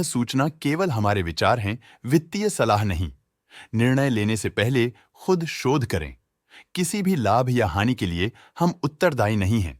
सूचना केवल हमारे विचार हैं, वित्तीय सलाह नहीं। निर्णय लेने से पहले खुद शोध करें। किसी भी लाभ या हानि के लिए हम उत्तरदायी नहीं हैं।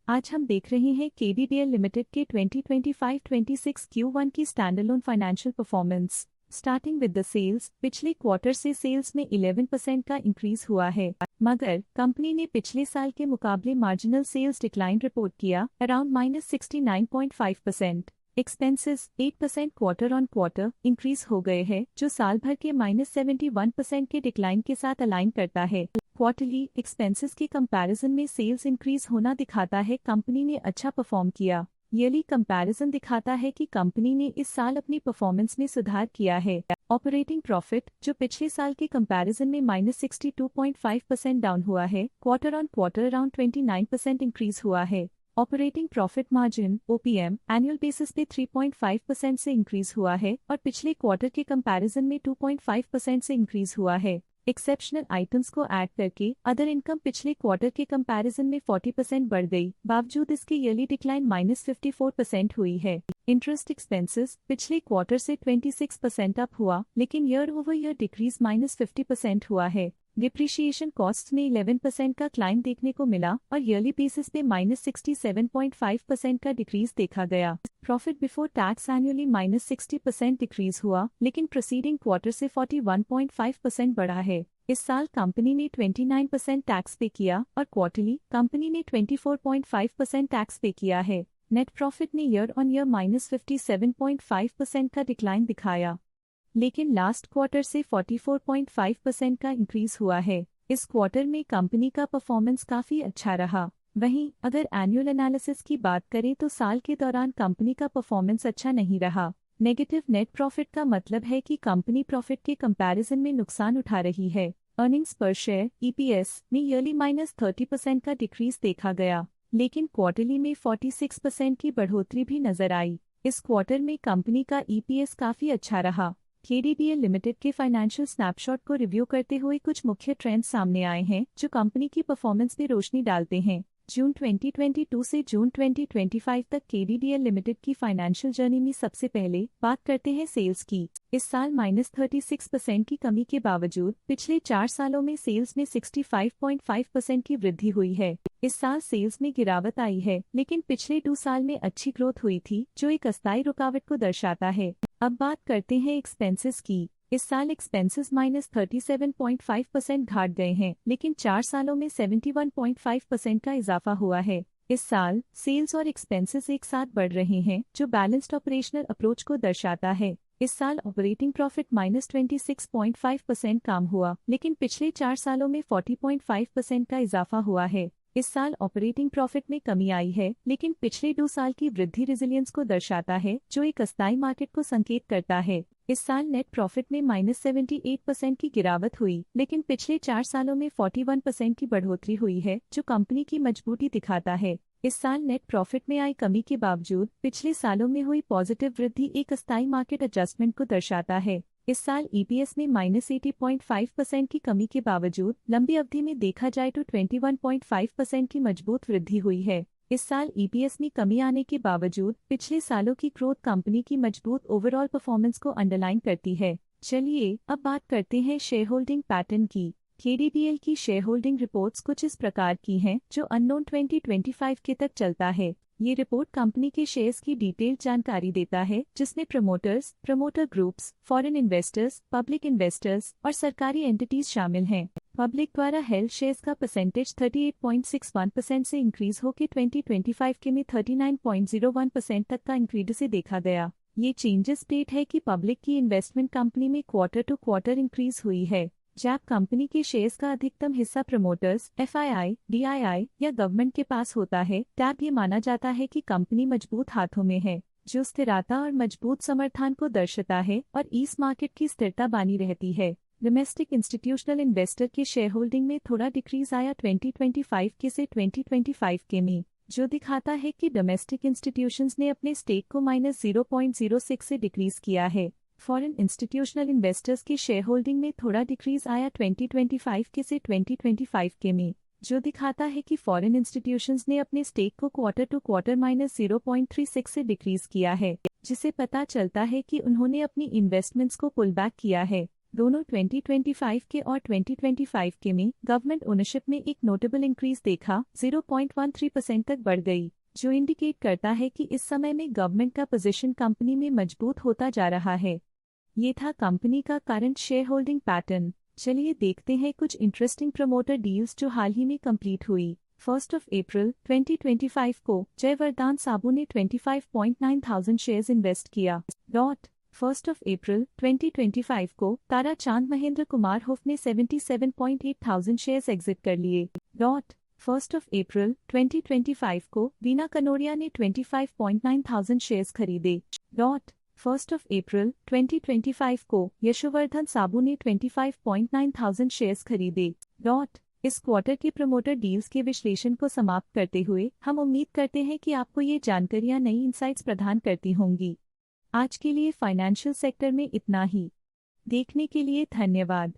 आज हम देख रहे हैं केडीडीएल लिमिटेड के 2025-26 Q1 की standalone financial performance. Starting with the sales, पिछले क्वार्टर से सेल्स में 11% का इंक्रीज हुआ है, मगर कंपनी ने पिछले साल के मुकाबले मार्जिनल सेल्स डिक्लाइन रिपोर्ट किया, around -69.5%। Expenses 8% quarter on quarter increase हो गए हैं, जो साल भर के -71% के डिक्लाइन के साथ अलाइन करता है। क्वार्टरली एक्सपेंसेस के कंपैरिजन में सेल्स इंक्रीज होना दिखाता है कंपनी ने अच्छा परफॉर्म किया। ईयरली कंपैरिजन दिखाता है कि कंपनी ने इस साल अपनी परफॉर्मेंस में सुधार किया है। ऑपरेटिंग प्रॉफिट, जो पिछले साल के कंपैरिजन में -62.5% डाउन हुआ है, quarter on quarter around 29% increase हुआ है। Operating profit margin OPM annual basis पे 3.5% से इंक्रीज हुआ है और पिछले क्वार्टर के कंपैरिजन में 2.5% से इंक्रीज हुआ है। एक्सेप्शनल आइटम्स को ऐड करके अदर इनकम पिछले क्वार्टर के कंपैरिजन में 40% बढ़ गई, बावजूद इसके ईयरली डिक्लाइन -54% हुई है। इंटरेस्ट एक्सपेंसेस पिछले क्वार्टर से 26% अप हुआ, लेकिन ईयर ओवर ईयर डिक्रीज -50% हुआ है। डिप्रिशिएशन कॉस्ट में 11% का क्लाइम देखने को मिला और ईयरली बेसिस पे -67.5% का डिक्रीज देखा गया। Profit before tax annually -60% decrease हुआ, लेकिन प्रीसीडिंग क्वार्टर से 41.5% बढ़ा है। इस साल कंपनी ने 29% टैक्स पे किया और क्वार्टरली कंपनी ने 24.5% टैक्स पे किया है। नेट प्रॉफिट ने ईयर ऑन ईयर -57.5% का डिक्लाइन दिखाया, लेकिन लास्ट क्वार्टर से 44.5% का इंक्रीज हुआ है। इस क्वार्टर में कंपनी का परफॉर्मेंस काफी अच्छा रहा। वहीं अगर एनुअल एनालिसिस की बात करें तो साल के दौरान कंपनी का परफॉर्मेंस अच्छा नहीं रहा। नेगेटिव नेट प्रॉफिट का मतलब है कि कंपनी प्रॉफिट के कंपैरिजन में नुकसान उठा रही है। अर्निंग्स पर शेयर EPS में ईयरली -30% का डिक्रीज देखा गया, लेकिन क्वार्टरली में 46% की बढ़ोतरी भी नजर आई। इस क्वार्टर में कंपनी का EPS काफी अच्छा रहा। केडीडीएल लिमिटेड के फाइनेंशियल स्नैपशॉट को रिव्यू करते हुए कुछ मुख्य ट्रेंड्स सामने आए हैं जो कंपनी की परफॉर्मेंस पे रोशनी डालते हैं। जून 2022 से जून 2025 तक केडीडीएल लिमिटेड की फाइनेंशियल जर्नी में सबसे पहले बात करते हैं सेल्स की। इस साल -36% की कमी के बावजूद पिछले 4 सालों में सेल्स में 65.5% की वृद्धि हुई है। इस साल सेल्स में गिरावट आई है, लेकिन पिछले 2 साल में अच्छी ग्रोथ हुई थी, जो एक अस्थायी रुकावट को दर्शाता है। अब बात करते हैं एक्सपेंसेस की। इस साल एक्सपेंसेस -37.5% घाट गए हैं, लेकिन 4 सालों में 71.5% का इजाफा हुआ है। इस साल सेल्स और एक्सपेंसेस एक साथ बढ़ रहे हैं, जो बैलेंस्ड ऑपरेशनल अप्रोच को दर्शाता है। इस साल ऑपरेटिंग प्रॉफिट -26.5% कम हुआ, लेकिन पिछले 4 सालों में 40.5% का इजाफा हुआ है। इस साल ऑपरेटिंग प्रॉफिट में कमी आई है, लेकिन पिछले 2 साल की वृद्धि रेजिलियंस को दर्शाता है, जो एक अस्थायी मार्केट को संकेत करता है। इस साल नेट प्रॉफिट में -78% की गिरावट हुई, लेकिन पिछले 4 सालों में 41% की बढ़ोतरी हुई है, जो कंपनी की मजबूती दिखाता है। इस साल नेट प्रॉफिट में आई कमी के बावजूद पिछले सालों में हुई पॉजिटिव वृद्धि एक अस्थायी मार्केट एडजस्टमेंट को दर्शाता है। इस साल EPS में -80.5% की कमी के बावजूद लंबी अवधि में देखा जाए तो 21.5% की मजबूत वृद्धि हुई है। इस साल EPS में कमी आने के बावजूद पिछले सालों की ग्रोथ कंपनी की मजबूत ओवरऑल परफॉर्मेंस को अंडरलाइन करती है। चलिए अब बात करते हैं शेयर होल्डिंग पैटर्न की। KDDL की शेयर होल्डिंग रिपोर्ट्स कुछ इस प्रकार की हैं, जो अननोन 2025 के तक चलता है। ये रिपोर्ट कंपनी के शेयर्स की डिटेल्ड जानकारी देता है, जिसमें promoters, promoter groups, foreign investors, public investors और सरकारी एंटिटीज शामिल हैं। पब्लिक द्वारा हेल्ड शेयर्स का परसेंटेज 38.61% से इंक्रीज होकर 2025 के में 39.01% तक का इंक्रीज से देखा गया। ये चेंजेस डेट है कि पब्लिक की इन्वेस्टमेंट कंपनी में क्वार्टर टू क्वार्टर इंक्रीज हुई है। जब कंपनी के शेयर्स का अधिकतम हिस्सा प्रमोटर्स, FII, DII या गवर्नमेंट के पास होता है, तब ये माना जाता है कि कंपनी मजबूत हाथों में है, जो स्थिरता और मजबूत समर्थन को दर्शाता है और इस मार्केट की स्थिरता बनी रहती है। डोमेस्टिक इंस्टीट्यूशनल इन्वेस्टर के शेयर होल्डिंग में थोड़ा डिक्रीज आया 2025 के से 2025 के में, जो दिखाता है कि डोमेस्टिक इंस्टीट्यूशंस ने अपने स्टेक को -0.06 से डिक्रीज किया है। फॉरेन इंस्टीट्यूशनल इन्वेस्टर्स की शेयर होल्डिंग में थोड़ा डिक्रीज आया 2025 के से 2025 के में, जो दिखाता है कि फॉरेन इंस्टीट्यूशंस ने अपने स्टेक को क्वार्टर टू क्वार्टर -0.36 से डिक्रीज किया है। जिसे पता चलता है कि उन्होंने अपनी इन्वेस्टमेंट्स को पुल बैक किया है। दोनों 2025 के और 2025 के में गवर्नमेंट ओनरशिप में एक नोटेबल इंक्रीज देखा, 0.13% तक बढ़ गई, जो इंडिकेट करता है कि इस समय में गवर्नमेंट का पोजीशन कंपनी में मजबूत होता जा रहा है। ये था कंपनी का करंट शेयर होल्डिंग पैटर्न। चलिए देखते हैं कुछ इंटरेस्टिंग प्रमोटर डील्स जो हाल ही में कंप्लीट हुई। 1 अप्रैल 2025 को जयवरदान साबू ने 25,900 शेयर्स इन्वेस्ट किया। 1 अप्रैल 2025 को तारा चांद महेंद्र कुमार हुफ ने 77,800 शेयर्स एग्जिट कर लिए। 1 अप्रैल 2025 को वीना कनोरिया ने 25,900 शेयर्स खरीदे। 1 अप्रैल 2025 को यशोवर्धन साबू ने 25,900 शेयर्स खरीदे। इस क्वार्टर के प्रमोटर डील्स के विश्लेषण को समाप्त करते हुए हम उम्मीद करते हैं कि आपको ये जानकारियां नई इंसाइट्स प्रदान करती होंगी। आज के लिए फाइनेंशियल सेक्टर में इतना ही। देखने के लिए धन्यवाद।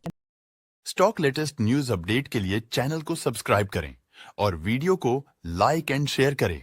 स्टॉक लेटेस्ट न्यूज अपडेट के लिए चैनल को सब्सक्राइब करें और वीडियो को लाइक एंड शेयर करें।